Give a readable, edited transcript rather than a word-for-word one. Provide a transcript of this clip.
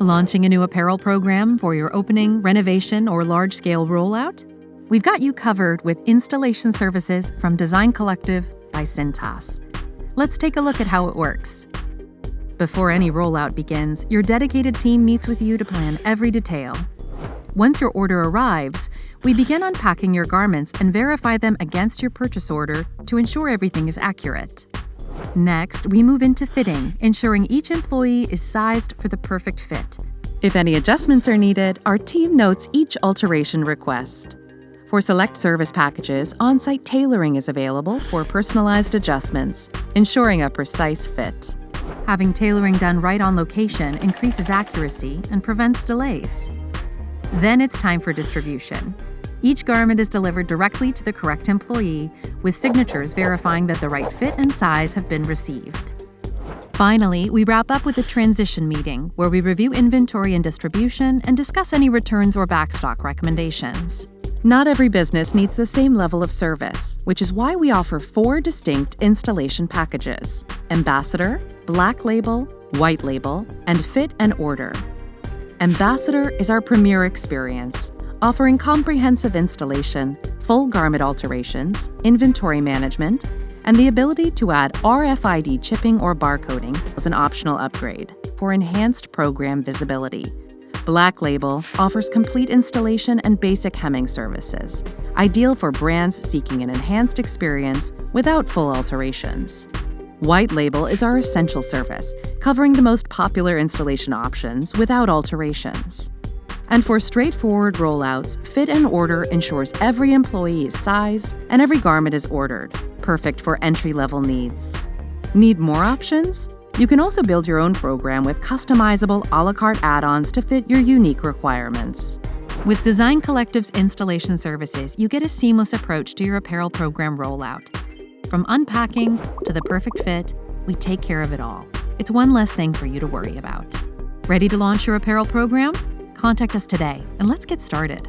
Launching a new apparel program for your opening, renovation, or large-scale rollout? We've got you covered with installation services from Design Collective by Cintas. Let's take a look at how it works. Before any rollout begins, your dedicated team meets with you to plan every detail. Once your order arrives, we begin unpacking your garments and verify them against your purchase order to ensure everything is accurate. Next, we move into fitting, ensuring each employee is sized for the perfect fit. If any adjustments are needed, our team notes each alteration request. For select service packages, on-site tailoring is available for personalized adjustments, ensuring a precise fit. Having tailoring done right on location increases accuracy and prevents delays. Then it's time for distribution. Each garment is delivered directly to the correct employee, with signatures verifying that the right fit and size have been received. Finally, we wrap up with a transition meeting where we review inventory and distribution and discuss any returns or backstock recommendations. Not every business needs the same level of service, which is why we offer 4 distinct installation packages: Ambassador, Black Label, White Label, and Fit and Order. Ambassador is our premier experience, offering comprehensive installation, full garment alterations, inventory management, and the ability to add RFID chipping or barcoding as an optional upgrade for enhanced program visibility. Black Label offers complete installation and basic hemming services, ideal for brands seeking an enhanced experience without full alterations. White Label is our essential service, covering the most popular installation options without alterations. And for straightforward rollouts, Fit and Order ensures every employee is sized and every garment is ordered, perfect for entry-level needs. Need more options? You can also build your own program with customizable a la carte add-ons to fit your unique requirements. With Design Collective's installation services, you get a seamless approach to your apparel program rollout. From unpacking to the perfect fit, we take care of it all. It's one less thing for you to worry about. Ready to launch your apparel program? Contact us today and let's get started.